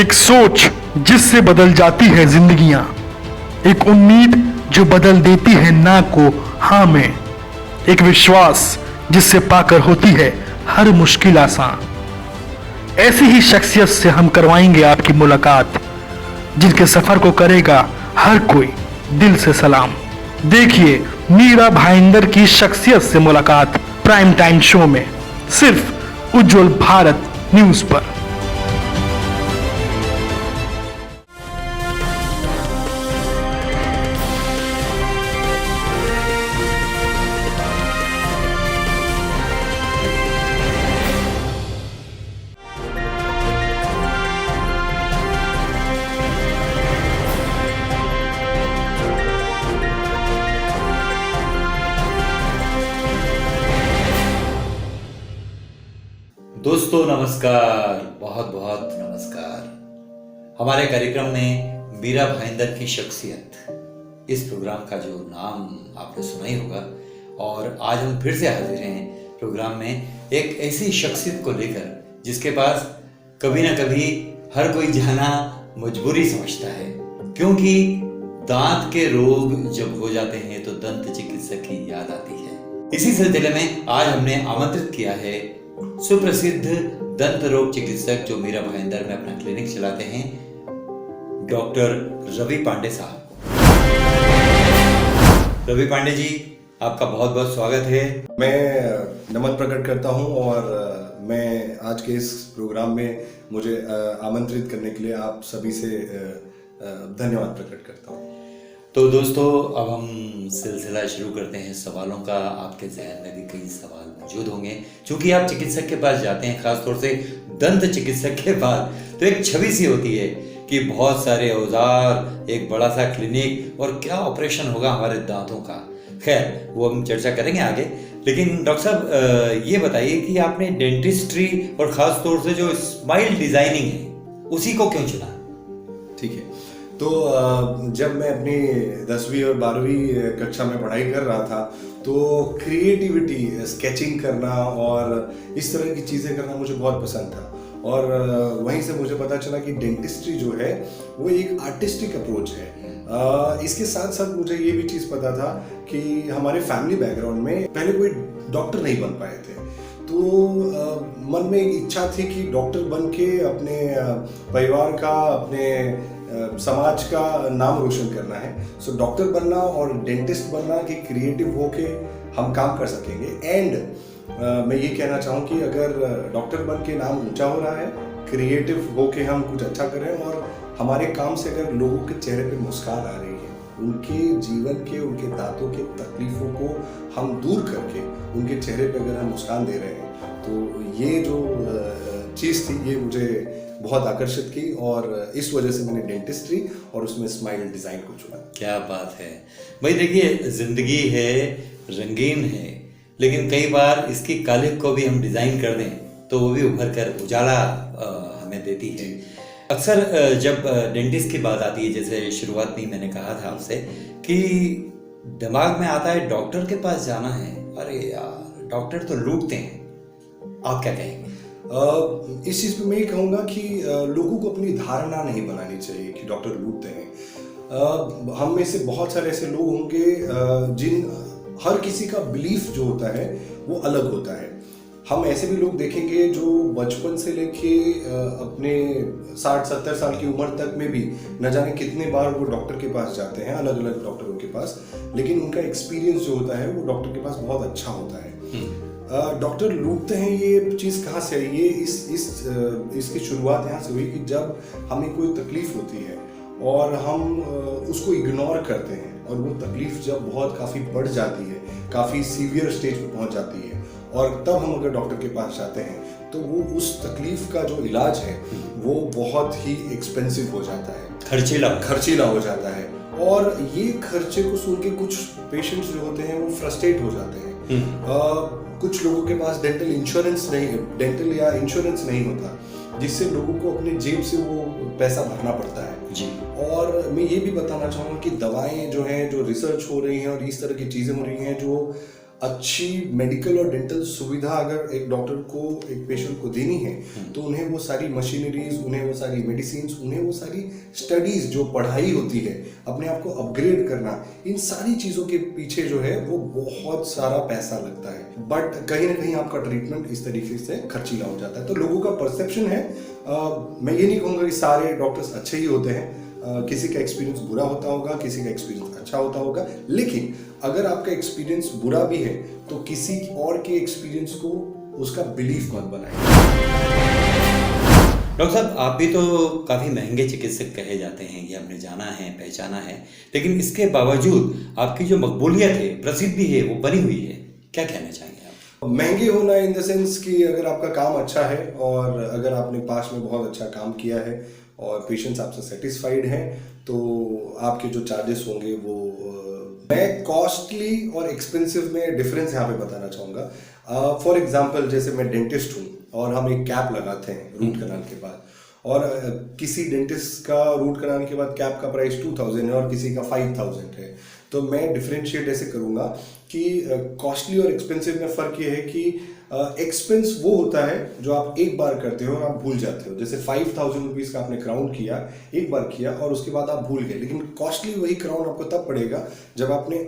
एक सोच जिससे बदल जाती है जिंदगियां, एक उम्मीद जो बदल देती है ना को हाँ में, एक विश्वास जिससे पाकर होती है हर मुश्किल आसान। ऐसी ही शख्सियत से हम करवाएंगे आपकी मुलाकात, जिनके सफर को करेगा हर कोई दिल से सलाम। देखिए मीरा भाईंदर की शख्सियत से मुलाकात प्राइम टाइम शो में, सिर्फ उज्जवल भारत न्यूज पर। दोस्तों नमस्कार, बहुत बहुत नमस्कार। हमारे कार्यक्रम में मीरा भाईंदर की शख्सियत, इस प्रोग्राम का जो नाम आपने सुना ही होगा, और आज हम फिर से हाजिर हैं प्रोग्राम में एक ऐसी शख्सियत को लेकर जिसके पास कभी ना कभी हर कोई जाना मजबूरी समझता है, क्योंकि दांत के रोग जब हो जाते हैं तो दंत चिकित्सक की याद आती है। इसी सिलसिले में आज हमने आमंत्रित किया है सुप्रसिद्ध दंत रोग चिकित्सक जो मीरा भाईंदर में अपना क्लिनिक चलाते हैं, डॉक्टर रवि पांडे साहब। रवि पांडे जी, आपका बहुत बहुत स्वागत है। मैं नमन प्रकट करता हूं और मैं आज के इस प्रोग्राम में मुझे आमंत्रित करने के लिए आप सभी से धन्यवाद प्रकट करता हूं। तो दोस्तों, अब हम सिलसिला शुरू करते हैं सवालों का। आपके जहन में भी कई सवाल मौजूद होंगे, क्योंकि आप चिकित्सक के पास जाते हैं, खासतौर से दंत चिकित्सक के पास, तो एक छवि सी होती है कि बहुत सारे औजार, एक बड़ा सा क्लिनिक, और क्या ऑपरेशन होगा हमारे दांतों का। खैर, वो हम चर्चा करेंगे आगे। लेकिन डॉक्टर साहब, ये बताइए कि आपने डेंटिस्ट्री और ख़ास तौर से जो स्माइल डिज़ाइनिंग है, उसी को क्यों चुना? ठीक है, तो जब मैं अपनी 10वीं और 12वीं कक्षा में पढ़ाई कर रहा था, तो क्रिएटिविटी, स्केचिंग करना और इस तरह की चीज़ें करना मुझे बहुत पसंद था। और वहीं से मुझे पता चला कि डेंटिस्ट्री जो है वो एक आर्टिस्टिक अप्रोच है। इसके साथ साथ मुझे ये भी चीज़ पता था कि हमारे फैमिली बैकग्राउंड में पहले कोई डॉक्टर नहीं बन पाए थे, तो मन में एक इच्छा थी कि डॉक्टर बन के अपने परिवार का, अपने समाज का नाम रोशन करना है। सो डॉक्टर बनना और डेंटिस्ट बनना कि क्रिएटिव होके हम काम कर सकेंगे। एंड मैं ये कहना चाहूँ कि अगर डॉक्टर बन के नाम ऊंचा हो रहा है, क्रिएटिव होके हम कुछ अच्छा करें और हमारे काम से अगर लोगों के चेहरे पे मुस्कान आ रही है, उनके जीवन के, उनके दांतों के तकलीफों को हम दूर करके उनके चेहरे पे अगर हम मुस्कान दे रहे हैं, तो ये जो चीज़ थी ये मुझे बहुत आकर्षित की, और इस वजह से मैंने डेंटिस्ट्री और उसमें स्माइल डिज़ाइन को चुना। क्या बात है भाई। देखिए, जिंदगी है, रंगीन है, लेकिन कई बार इसकी कालिख को भी हम डिज़ाइन कर दें तो वो भी उभर कर उजाला हमें देती है। अक्सर जब डेंटिस्ट की बात आती है, जैसे शुरुआत में मैंने कहा था आपसे कि दिमाग में आता है डॉक्टर के पास जाना है, अरे यार डॉक्टर तो लूटते हैं। आप क्या कहेंगे? इस चीज़ पे मैं ये कहूँगा कि लोगों को अपनी धारणा नहीं बनानी चाहिए कि डॉक्टर लूटते हैं। हम में से बहुत सारे ऐसे लोग होंगे जिन हर किसी का बिलीफ जो होता है वो अलग होता है। हम ऐसे भी लोग देखेंगे जो बचपन से लेके अपने 60-70 साल की उम्र तक में भी न जाने कितने बार वो डॉक्टर के पास जाते हैं, अलग अलग डॉक्टरों के पास, लेकिन उनका एक्सपीरियंस जो होता है वो डॉक्टर के पास बहुत अच्छा होता है। डॉक्टर लूटते हैं, ये चीज़ कहाँ से आई? ये इसकी शुरुआत यहाँ से हुई कि जब हमें कोई तकलीफ होती है और हम उसको इग्नोर करते हैं, और वो तकलीफ जब बहुत काफ़ी बढ़ जाती है, काफ़ी सीवियर स्टेज पे पहुँच जाती है, और तब हम अगर डॉक्टर के पास जाते हैं तो वो उस तकलीफ का जो इलाज है वो बहुत ही एक्सपेंसिव हो जाता है, खर्चीला हो जाता है। और ये खर्चे को सुन के कुछ पेशेंट्स जो होते हैं वो फ्रस्ट्रेट हो जाते हैं। कुछ लोगों के पास डेंटल या इंश्योरेंस नहीं होता, जिससे लोगों को अपने जेब से वो पैसा भरना पड़ता है जी। और मैं ये भी बताना चाहूँगा कि दवाएं जो हैं, जो रिसर्च हो रही हैं और इस तरह की चीज़ें हो रही हैं जो अच्छी मेडिकल और डेंटल सुविधा अगर एक डॉक्टर को एक पेशेंट को देनी है तो उन्हें वो सारी मशीनरीज, उन्हें वो सारी मेडिसिन, उन्हें वो सारी स्टडीज जो पढ़ाई होती है, अपने आप को अपग्रेड करना, इन सारी चीज़ों के पीछे जो है वो बहुत सारा पैसा लगता है। बट कहीं ना कहीं आपका ट्रीटमेंट इस तरीके से खर्चीला हो जाता है। तो लोगों का परसेप्शन है, मैं ये नहीं कहूँगा कि सारे डॉक्टर्स अच्छे ही होते हैं, किसी का एक्सपीरियंस बुरा होता होगा, किसी का एक्सपीरियंस अच्छा होता होगा। लेकिन अगर आपका एक्सपीरियंस बुरा भी है तो किसी और के एक्सपीरियंस को उसका बिलीफ मत बनाएं। डॉक्टर साहब, आप भी तो काफ़ी महंगे चिकित्सक कहे जाते हैं, ये हमने जाना है, पहचाना है, लेकिन इसके बावजूद आपकी जो मकबूलियत है, प्रसिद्धि है, वो बनी हुई है। क्या कहना चाहेंगे आप? महंगे होना इन द सेंस कि अगर आपका काम अच्छा है और अगर आपने पास में बहुत अच्छा काम किया है और पेशेंट्स आपसे सेटिस्फाइड हैं तो आपके जो चार्जेस होंगे वो मैं कॉस्टली और एक्सपेंसिव में डिफरेंस यहाँ पे बताना चाहूँगा। फॉर एग्जांपल, जैसे मैं डेंटिस्ट हूँ और हम एक कैप लगाते हैं रूट कनाल के बाद, और किसी डेंटिस्ट का रूट कनाल के बाद कैप का प्राइस 2000 है और किसी का 5000 है। तो मैं डिफरेंशिएट ऐसे करूँगा कि कॉस्टली और एक्सपेंसिव में फ़र्क ये है कि एक्सपेंस वो होता है जो आप एक बार करते हो और आप भूल जाते हो। जैसे 5000 रुपीज़ का आपने क्राउन किया, एक बार किया और उसके बाद आप भूल गए। लेकिन कॉस्टली वही क्राउन आपको तब पड़ेगा जब आपने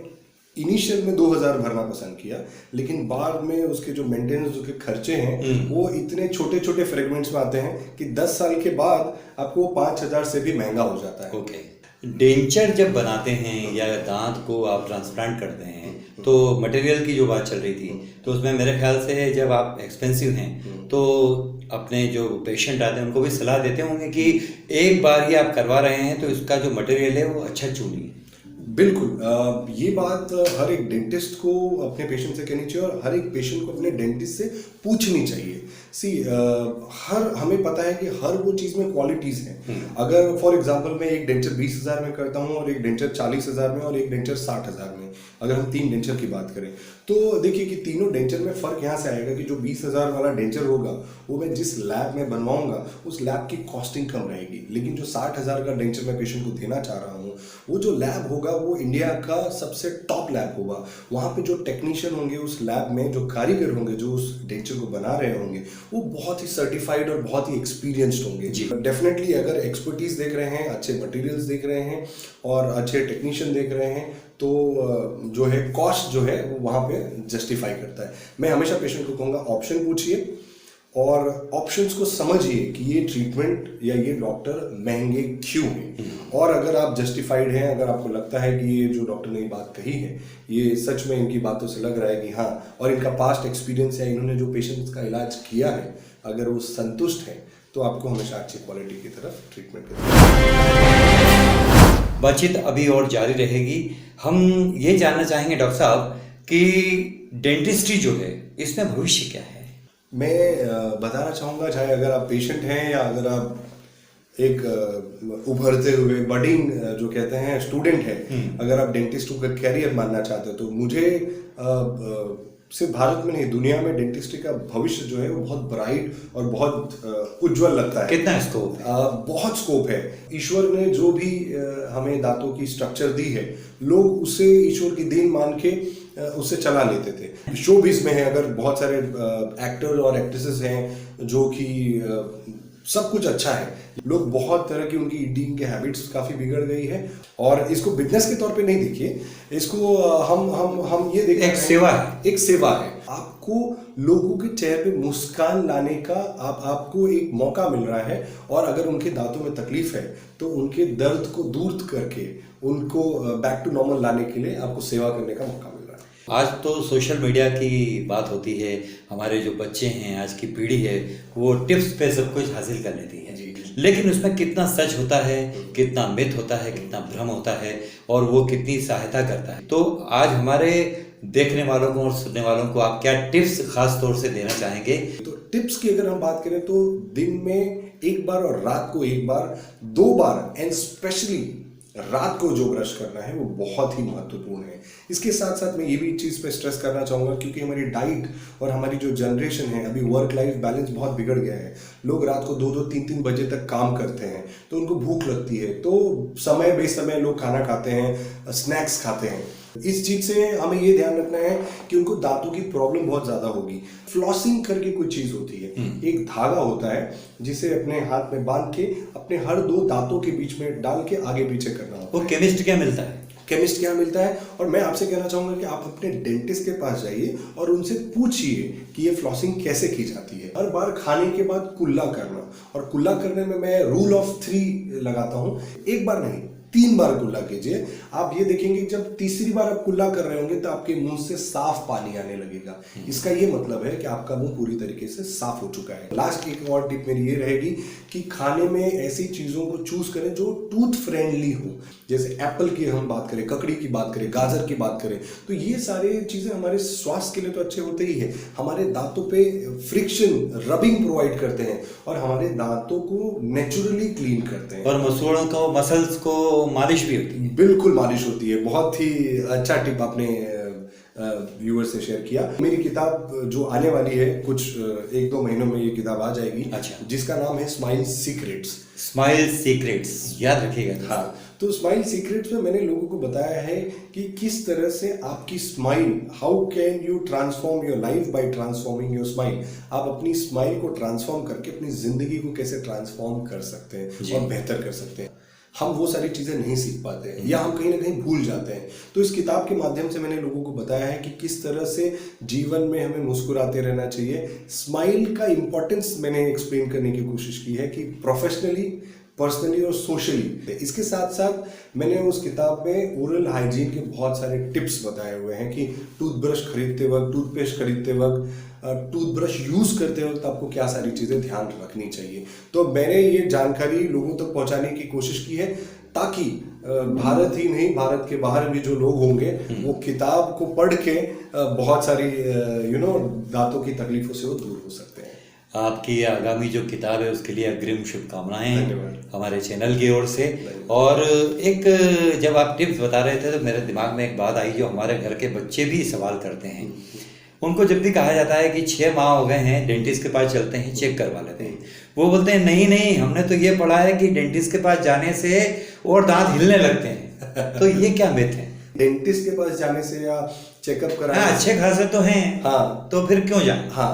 इनिशियल में 2000 भरना पसंद किया, लेकिन बाद में उसके जो मेंटेनेंस के खर्चे हैं वो इतने छोटे छोटे फ्रेगमेंट्स में आते हैं कि 10 साल के बाद आपको 5000 से भी महंगा हो जाता है। ओके। डेंचर जब बनाते हैं या दांत को आप ट्रांसप्लांट करते हैं तो मटेरियल की जो बात चल रही थी, तो उसमें मेरे ख्याल से जब आप एक्सपेंसिव हैं तो अपने जो पेशेंट आते हैं उनको भी सलाह देते होंगे कि एक बार ही आप करवा रहे हैं तो इसका जो मटेरियल है वो अच्छा चुनिए। बिल्कुल, ये बात हर एक डेंटिस्ट को अपने पेशेंट से कहनी चाहिए और हर एक पेशेंट को अपने डेंटिस्ट से पूछनी चाहिए। हमें पता है कि हर वो चीज़ में क्वालिटीज़ हैं। अगर फॉर एग्जांपल मैं एक डेंचर 20,000 में करता हूँ और एक डेंचर 40,000 में और एक डेंचर 60,000 में, अगर हम 3 डेंचर की बात करें तो देखिए कि तीनों डेंचर में फ़र्क यहाँ से आएगा कि जो 20,000 वाला डेंचर होगा वो मैं जिस लैब में बनवाऊंगा उस लैब की कॉस्टिंग कम रहेगी। लेकिन जो 60,000 का डेंचर मैं पेशेंट को देना चाह रहा हूँ वो जो लैब होगा वो इंडिया का सबसे टॉप लैब होगा। वहाँ पे जो टेक्नीशियन होंगे उस लैब में, जो कारीगर होंगे जो उस डेंचर को बना रहे होंगे, वो बहुत ही सर्टिफाइड और बहुत ही एक्सपीरियंस्ड होंगे। डेफिनेटली अगर एक्सपर्टीज देख रहे हैं, अच्छे मटेरियल्स देख रहे हैं और अच्छे टेक्नीशियन देख रहे हैं तो जो है कॉस्ट जो है वो वहाँ पे जस्टिफाई करता है। मैं हमेशा पेशेंट को कहूँगा ऑप्शन पूछिए और ऑप्शंस को समझिए कि ये ट्रीटमेंट या ये डॉक्टर महंगे क्यों हैं। और अगर आप जस्टिफाइड हैं, अगर आपको लगता है कि ये जो डॉक्टर ने ये बात कही है ये सच में इनकी बातों से लग रहा है कि हाँ, और इनका पास्ट एक्सपीरियंस या इन्होंने जो पेशेंट्स का इलाज किया है, अगर वो संतुष्ट है तो आपको हमेशा अच्छी क्वालिटी की तरफ ट्रीटमेंट करना। बातचीत अभी और जारी रहेगी। हम ये जानना चाहेंगे डॉक्टर साहब कि डेंटिस्ट्री जो है इसमें भविष्य क्या है? मैं बताना चाहूँगा, चाहे अगर आप पेशेंट हैं या अगर आप एक उभरते हुए बडिंग जो कहते हैं स्टूडेंट है, अगर आप डेंटिस्ट का कैरियर मानना चाहते हो तो मुझे सिर्फ भारत में नहीं दुनिया में डेंटिस्ट्री का भविष्य जो है वो बहुत ब्राइट और बहुत उज्जवल लगता है। कितना स्कोप है? बहुत स्कोप है। ईश्वर ने जो भी हमें दांतों की स्ट्रक्चर दी है, लोग उसे ईश्वर की देन मान के उससे चला लेते थे। शोबिज़ में है, अगर बहुत सारे एक्टर और एक्ट्रेसेस हैं जो कि सब कुछ अच्छा है, लोग बहुत तरह की उनकी ईटिंग के हैबिट्स काफ़ी बिगड़ गई है और इसको बिजनेस के तौर पे नहीं देखिए, इसको हम ये देखिए एक सेवा है। एक सेवा है। आपको लोगों के चेहरे पे मुस्कान लाने का आपको एक मौका मिल रहा है और अगर उनके दांतों में तकलीफ है तो उनके दर्द को दूर करके उनको बैक टू नॉर्मल लाने के लिए आपको सेवा करने का मौका मिल रहा है। आज तो सोशल मीडिया की बात होती है, हमारे जो बच्चे हैं, आज की पीढ़ी है, वो टिप्स पे सब कुछ हासिल कर लेती है। लेकिन उसमें कितना सच होता है, कितना मिथ होता है, कितना भ्रम होता है और वो कितनी सहायता करता है। तो आज हमारे देखने वालों को और सुनने वालों को आप क्या टिप्स खास तौर से देना चाहेंगे? तो टिप्स की अगर हम बात करें तो दिन में एक बार और रात को एक बार, 2 बार एंड स्पेशली रात को जो ब्रश करना है वो बहुत ही महत्वपूर्ण है। इसके साथ साथ मैं ये भी चीज़ पे स्ट्रेस करना चाहूँगा क्योंकि हमारी डाइट और हमारी जो जनरेशन है, अभी वर्क लाइफ बैलेंस बहुत बिगड़ गया है। लोग रात को 2-2, 3-3 बजे तक काम करते हैं तो उनको भूख लगती है, तो समय बेसमय लोग खाना खाते हैं, स्नैक्स खाते हैं। इस चीज से हमें ये ध्यान रखना है कि उनको दांतों की प्रॉब्लम बहुत ज्यादा होगी। फ्लॉसिंग करके कोई चीज होती है, एक धागा होता है जिसे अपने हाथ में बांध के अपने हर दो दांतों के बीच में डाल के आगे पीछे करना होता है। वो केमिस्ट क्या मिलता है? केमिस्ट क्या मिलता है। और मैं आपसे कहना चाहूंगा कि आप अपने डेंटिस्ट के पास जाइए और उनसे पूछिए कि ये फ्लॉसिंग कैसे की जाती है। हर बार खाने के बाद कुल्ला करना, और कुल्ला करने में मैं रूल ऑफ 3 लगाता हूं, एक बार नहीं 3 बार कुल्ला कीजिए। आप ये देखेंगे जब तीसरी बार आप कुल्ला कर रहे होंगे तो आपके मुंह से साफ पानी आने लगेगा। इसका ये मतलब है कि आपका मुंह पूरी तरीके से साफ हो चुका है। लास्ट एक और टिप मेरी ये रहेगी कि खाने में ऐसी चीजों को चूज करें जो टूथ फ्रेंडली हो। जैसे एप्पल की हम बात करें, ककड़ी की बात करें, गाजर की बात करें, तो ये सारी चीजें हमारे स्वास्थ्य के लिए तो अच्छे होते ही है, हमारे दांतों पे फ्रिक्शन रबिंग प्रोवाइड करते हैं और हमारे दांतों को नेचुरली क्लीन करते हैं। और मसूड़ों को, मसल्स को मालिश भी होती है। बिल्कुल मालिश होती है। बहुत ही अच्छा टिप आपने व्यूअर से शेयर किया। मेरी किताब जो आने वाली है कुछ 1-2 महीनों में ये किताब आ जाएगी। अच्छा। जिसका नाम है स्माइल सीक्रेट्स। स्माइल सीक्रेट्स, याद रखिएगा। हाँ, तो स्माइल सीक्रेट्स में मैंने लोगों को बताया है कि किस तरह से आपकी smile, how can you transform your life by transforming your smile. आप अपनी स्माइल को ट्रांसफॉर्म करके अपनी जिंदगी को कैसे ट्रांसफॉर्म कर सकते हैं और बेहतर कर सकते हैं। हम वो सारी चीजें नहीं सीख पाते हैं या हम कहीं ना कहीं भूल जाते हैं। तो इस किताब के माध्यम से मैंने लोगों को बताया है कि किस तरह से जीवन में हमें मुस्कुराते रहना चाहिए। स्माइल का इंपॉर्टेंस मैंने एक्सप्लेन करने की कोशिश की है कि प्रोफेशनली, पर्सनली और सोशली। इसके साथ साथ मैंने उस किताब में ओरल हाइजीन के बहुत सारे टिप्स बताए हुए हैं कि टूथब्रश खरीदते वक्त, टूथपेस्ट खरीदते वक्त, टूथब्रश यूज करते वक्त आपको क्या सारी चीजें ध्यान रखनी चाहिए। तो मैंने ये जानकारी लोगों तक पहुंचाने की कोशिश की है ताकि भारत ही नहीं, भारत के बाहर भी जो लोग होंगे वो किताब को पढ़ के बहुत सारी दांतों की तकलीफों से वो दूर हो सकते हैं। आपकी आगामी जो किताब है उसके लिए अग्रिम शुभकामनाएं धन्यवाद। हमारे चैनल की ओर से। और एक जब आप टिप्स बता रहे थे तो मेरे दिमाग में एक बात आई जो हमारे घर के बच्चे भी सवाल करते हैं। उनको जब भी कहा जाता है कि 6 माह हो गए हैं, डेंटिस्ट के पास चलते हैं, चेक करवा लेते हैं, वो बोलते हैं नहीं नहीं, हमने तो ये पढ़ा है कि डेंटिस्ट के पास जाने से और दांत हिलने लगते हैं। तो ये क्या मिथ है? डेंटिस्ट के पास जाने से या चेकअप कराने हाँ, अच्छे खासे तो हैं। हाँ, तो फिर क्यों जाए? हाँ,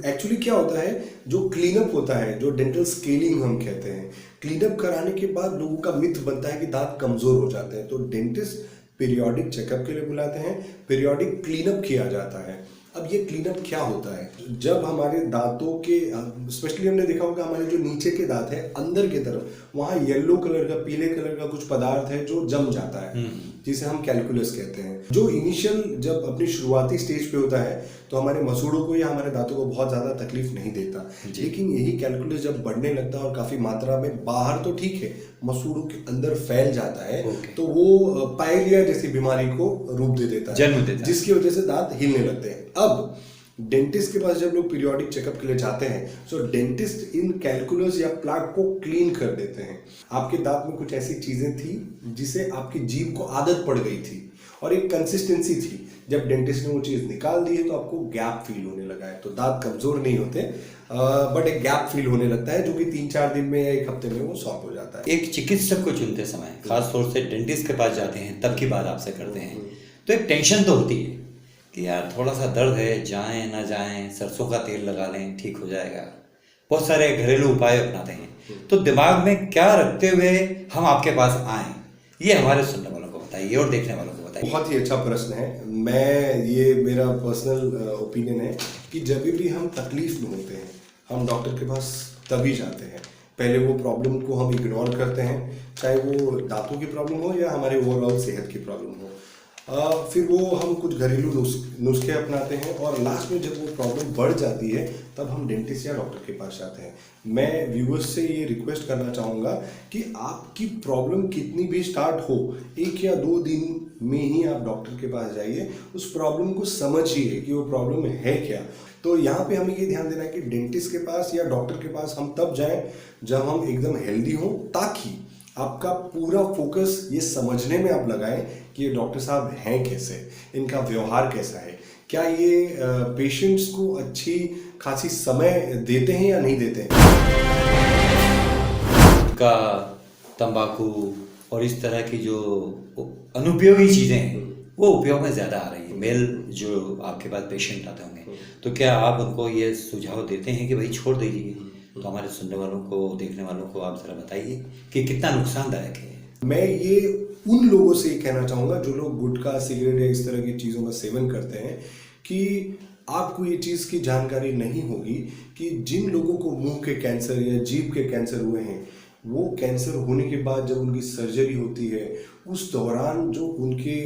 एक्चुअली क्या होता है, जो क्लीनअप होता है, जो डेंटल स्केलिंग हम कहते हैं, क्लीनअप कराने के बाद लोगों का मिथ बनता है कि दांत कमजोर हो जाते हैं। तो डेंटिस्ट पीरियोडिक चेकअप के लिए बुलाते हैं, पीरियोडिक क्लीनअप किया जाता है। अब ये क्लीनअप क्या होता है? जब हमारे दांतों के, स्पेशली हमने देखा होगा हमारे जो नीचे के दांत है अंदर की तरफ, वहाँ येलो कलर का, पीले कलर का कुछ पदार्थ है जो जम जाता है, जिसे हम कैलकुलस कहते हैं। जो इनिशियल जब अपनी शुरुआती स्टेज पे होता है तो हमारे मसूड़ों को या हमारे दांतों को बहुत ज्यादा तकलीफ नहीं देता, लेकिन यही कैलकुलस जब बढ़ने लगता है और काफी मात्रा में, बाहर तो ठीक है, मसूड़ों के अंदर फैल जाता है, तो वो पाइलिया जैसी बीमारी को रूप दे देता है, जन्म देता है, जिसकी वजह से दांत हिलने लगते हैं। अब डेंटिस्ट के पास जब लोग पीरियोडिक चेकअप के लिए जाते हैं तो डेंटिस्ट इन कैलकुलस या प्लाक को क्लीन कर देते हैं। आपके दांत में कुछ ऐसी चीजें थी जिसे आपकी जीभ को आदत पड़ गई थी और एक कंसिस्टेंसी थी। जब डेंटिस्ट ने वो चीज निकाल दी है तो आपको गैप फील होने लगा है। तो दांत कमजोर नहीं होते, बट एक गैप फील होने लगता है जो कि 3-4 दिन में या 1 हफ्ते में वो सॉल्व हो जाता है। एक चिकित्सक को चुनते समय, खासतौर से डेंटिस्ट के पास जाते हैं, तब की बात आपसे करते हैं, तो एक टेंशन तो होती है कि यार थोड़ा सा दर्द है, जाएं ना जाएं, सरसों का तेल लगा लें, ठीक हो जाएगा। बहुत सारे घरेलू उपाय अपनाते हैं। तो दिमाग में क्या रखते हुए हम आपके पास आएं, ये हमारे सुनने वालों को बताइए और देखने वालों को बताइए। बहुत ही अच्छा प्रश्न है। ये मेरा पर्सनल ओपिनियन है कि जब भी हम तकलीफ में होते हैं हम डॉक्टर के पास तभी जाते हैं। पहले वो प्रॉब्लम को हम इग्नोर करते हैं, चाहे वो दांतों की प्रॉब्लम हो या हमारे ओवरऑल सेहत की प्रॉब्लम हो। फिर वो हम कुछ घरेलू नुस्खे अपनाते हैं और लास्ट में जब वो प्रॉब्लम बढ़ जाती है तब हम डेंटिस्ट या डॉक्टर के पास जाते हैं। मैं व्यूअर्स से ये रिक्वेस्ट करना चाहूँगा कि आपकी प्रॉब्लम कितनी भी स्टार्ट हो, 1 या 2 दिन में ही आप डॉक्टर के पास जाइए, उस प्रॉब्लम को समझिए कि वो प्रॉब्लम है क्या। तो यहाँ पे हमें ये ध्यान देना है कि डेंटिस्ट के पास या डॉक्टर के पास हम तब जाएं जब हम एकदम हेल्दी हों, ताकि आपका पूरा फोकस ये समझने में आप लगाएं कि ये डॉक्टर साहब हैं कैसे, इनका व्यवहार कैसा है, क्या ये पेशेंट्स को अच्छी खासी समय देते हैं या नहीं देते हैं। का तंबाकू और इस तरह की जो अनुपयोगी चीज़ें हैं वो उपयोग में ज़्यादा आ रही है। मेल जो आपके पास पेशेंट आते होंगे, तो क्या आप उनको ये सुझाव देते हैं कि भाई छोड़ दीजिए? तो हमारे सुनने वालों को, देखने वालों को आप ज़रा बताइए कि कितना नुकसानदायक है। मैं ये उन लोगों से कहना चाहूँगा जो लोग गुटखा, सिगरेट या इस तरह की चीज़ों का सेवन करते हैं कि आपको ये चीज़ की जानकारी नहीं होगी कि जिन लोगों को मुंह के कैंसर या जीभ के कैंसर हुए हैं, वो कैंसर होने के बाद जब उनकी सर्जरी होती है, उस दौरान जो उनके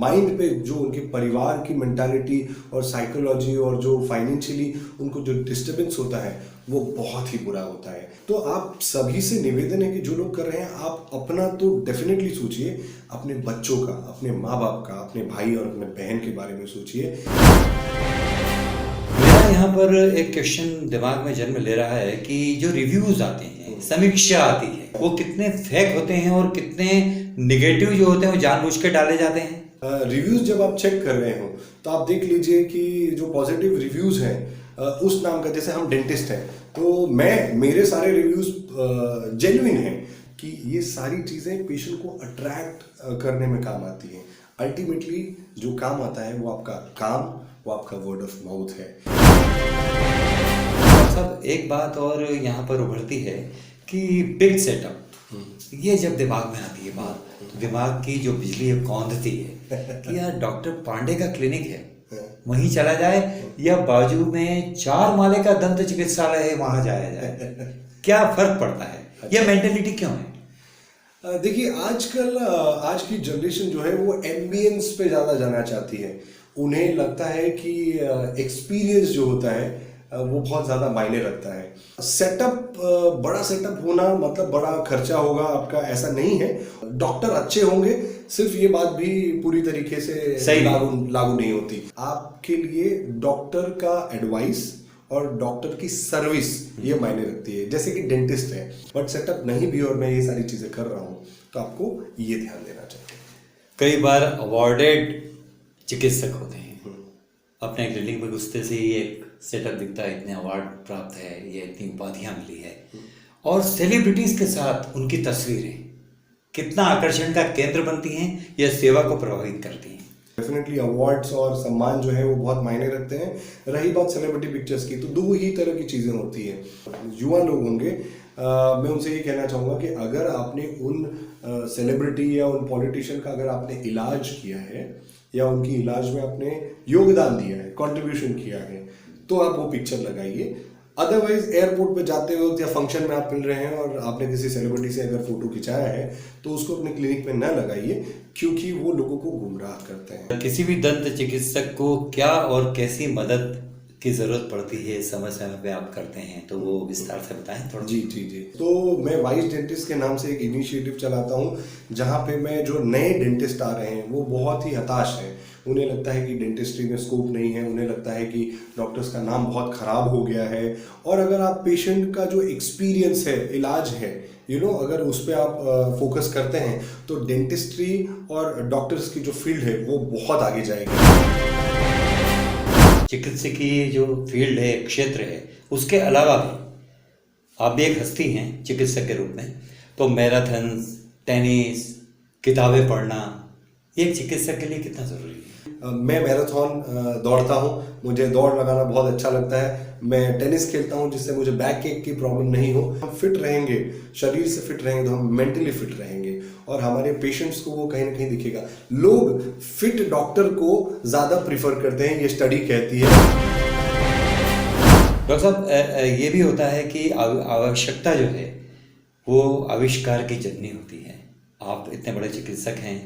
माइंड पे, जो उनके परिवार की मेंटालिटी और साइकोलॉजी और जो फाइनेंशियली उनको जो डिस्टर्बेंस होता है, वो बहुत ही बुरा होता है। तो आप सभी से निवेदन है कि जो लोग कर रहे हैं, आप अपना तो डेफिनेटली सोचिए, अपने बच्चों का, अपने माँ बाप का, अपने भाई और अपने बहन के बारे में सोचिए। मेरा यहाँ पर एक क्वेश्चन दिमाग में जन्म ले रहा है कि जो रिव्यूज आते हैं, समीक्षा आती है, वो कितने फेक होते हैं और कितने निगेटिव जो होते हैं वो जानबूझ के डाले जाते हैं। रिव्यूज जब आप चेक कर रहे हो तो आप देख लीजिए कि जो पॉजिटिव रिव्यूज हैं उस नाम का, जैसे हम डेंटिस्ट हैं तो मेरे सारे रिव्यूज जेन्युइन हैं कि ये सारी चीज़ें पेशेंट को अट्रैक्ट करने में काम आती हैं। अल्टीमेटली जो काम आता है वो आपका काम, वो आपका वर्ड ऑफ माउथ है। सब एक बात और यहाँ पर उभरती है कि बिग सेटअप, ये जब दिमाग में आती है बात, तो दिमाग की जो बिजली है कौंधती है कि यार डॉक्टर पांडे का क्लिनिक है, वहीं चला जाए, या बाजू में 4 माले का दंत चिकित्सालय है, वहां जाया जाए। क्या फर्क पड़ता है? यह मेंटेलिटी क्यों है? देखिए, आजकल आज की जनरेशन जो है वो एम्बियंस पे ज़्यादा जाना चाहती है। उन्हें लगता है कि एक्सपीरियंस जो होता है वो बहुत ज़्यादा मायने रखता है। सेटअप, बड़ा सेटअप होना मतलब बड़ा खर्चा होगा आपका, ऐसा नहीं है। डॉक्टर अच्छे होंगे, सिर्फ ये बात भी पूरी तरीके से लागू नहीं होती। आपके लिए डॉक्टर का एडवाइस और डॉक्टर की सर्विस ये मायने रखती है। जैसे कि डेंटिस्ट है बट सेटअप नहीं भी और मैं ये सारी चीज़ें कर रहा हूँ, तो आपको ये ध्यान देना चाहिए। कई बार अवॉर्डेड चिकित्सक होते हैं, अपने क्लिनिक में घुसते से ही एक सेटअप दिखता है, इतने अवार्ड प्राप्त है, ये इतनी उपाधियाँ मिली है, और सेलिब्रिटीज़ के साथ उनकी तस्वीरें कितना आकर्षण का केंद्र बनती हैं या सेवा को प्रभावित करती हैं। डेफिनेटली अवार्ड्स और सम्मान जो है वो बहुत मायने रखते हैं। रही बात सेलिब्रिटी पिक्चर्स की, तो 2 ही तरह की चीज़ें होती है। युवा लोग होंगे, मैं उनसे ये कहना चाहूँगा कि अगर आपने उन सेलिब्रिटी या उन पॉलिटिशियन का अगर आपने इलाज किया है या उनकी इलाज में आपने योगदान दिया है, कंट्रीब्यूशन किया है, तो आप वो पिक्चर लगाइए। अदरवाइज एयरपोर्ट पे जाते वक्त या फंक्शन में आप मिल रहे हैं और आपने किसी सेलिब्रिटी से अगर फोटो खिंचाया है तो उसको अपने क्लिनिक में ना लगाइए, क्योंकि वो लोगों को गुमराह करते हैं। किसी भी दंत चिकित्सक को क्या और कैसी मदद की ज़रूरत पड़ती है, समय समय पे आप करते हैं, तो वो विस्तार से बताएं थोड़ा। जी। तो मैं वाइस डेंटिस्ट के नाम से एक इनिशिएटिव चलाता हूँ, जहाँ पे मैं जो नए डेंटिस्ट आ रहे हैं वो बहुत ही हताश हैं। उन्हें लगता है कि डेंटिस्ट्री में स्कोप नहीं है, उन्हें लगता है कि डॉक्टर्स का नाम बहुत ख़राब हो गया है। और अगर आप पेशेंट का जो एक्सपीरियंस है, इलाज है, अगर उस पर आप फोकस करते हैं तो डेंटिस्ट्री और डॉक्टर्स की जो फील्ड है वो बहुत आगे जाएगी। चिकित्सकीय जो फील्ड है, क्षेत्र है, उसके अलावा भी आप भी एक हस्ती हैं चिकित्सक के रूप में, तो मैराथन, टेनिस, किताबें पढ़ना, ये एक चिकित्सक के लिए कितना ज़रूरी है? मैं मैराथन दौड़ता हूँ, मुझे दौड़ लगाना बहुत अच्छा लगता है। मैं टेनिस खेलता हूँ जिससे मुझे बैक एक की प्रॉब्लम नहीं हो। हम फिट रहेंगे, शरीर से फिट रहेंगे तो हम मेंटली फिट रहेंगे और हमारे पेशेंट्स को वो कहीं ना कहीं दिखेगा। लोग फिट डॉक्टर को ज़्यादा प्रीफर करते हैं, ये स्टडी कहती है। डॉक्टर साहब, ये भी होता है कि आवश्यकता जो है वो आविष्कार की जननी होती है। आप इतने बड़े चिकित्सक हैं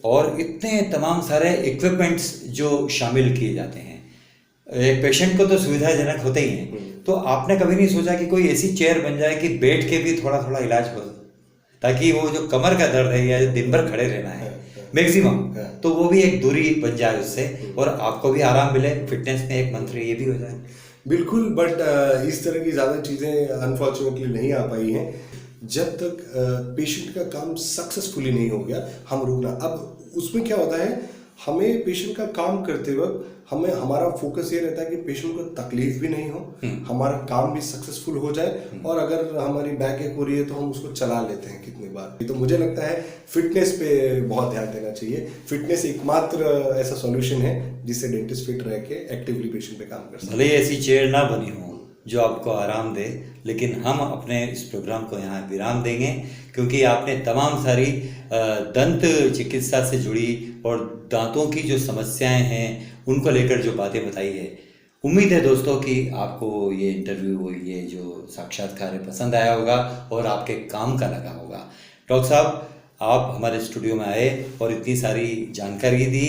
और इतने तमाम सारे इक्विपमेंट्स जो शामिल किए जाते हैं, एक पेशेंट को तो सुविधाजनक होते ही हैं, तो आपने कभी नहीं सोचा कि कोई ऐसी चेयर बन जाए कि बैठ के भी थोड़ा थोड़ा इलाज हो, ताकि वो जो कमर का दर्द है या दिन भर खड़े रहना है मैक्सिमम, तो वो भी एक दूरी बन जाए उससे और आपको भी आराम मिले, फिटनेस में एक मंत्र ये भी हो जाए। बिल्कुल, बट इस तरह की ज़्यादा चीज़ें अनफॉर्चुनेटली नहीं आ पाई हैं। जब तक पेशेंट का काम सक्सेसफुली नहीं हो गया, हम रुकना। अब उसमें क्या होता है, हमें पेशेंट का काम करते वक्त हमें हमारा फोकस ये रहता है कि पेशेंट को तकलीफ भी नहीं हो, हमारा काम भी सक्सेसफुल हो जाए, और अगर हमारी बैक एक हो रही है तो हम उसको चला लेते हैं कितनी बार। तो मुझे लगता है फिटनेस पे बहुत ध्यान देना चाहिए। फिटनेस एकमात्र ऐसा सॉल्यूशन है जिससे डेंटिस्ट फिट रह के एक्टिवली पेशेंट पे काम कर सकते हैं। भले ही ऐसी चेयर ना बनी हो जो आपको आराम दे, लेकिन हम अपने इस प्रोग्राम को यहाँ विराम देंगे, क्योंकि आपने तमाम सारी दंत चिकित्सा से जुड़ी और दांतों की जो समस्याएं हैं उनको लेकर जो बातें बताई है। उम्मीद है दोस्तों कि आपको ये इंटरव्यू, ये जो साक्षात्कार है पसंद आया होगा और आपके काम का लगा होगा। डॉक्टर साहब, आप हमारे स्टूडियो में आए और इतनी सारी जानकारी दी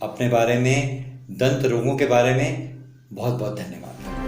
अपने बारे में, दंत रोगों के बारे में। बहुत बहुत धन्यवाद।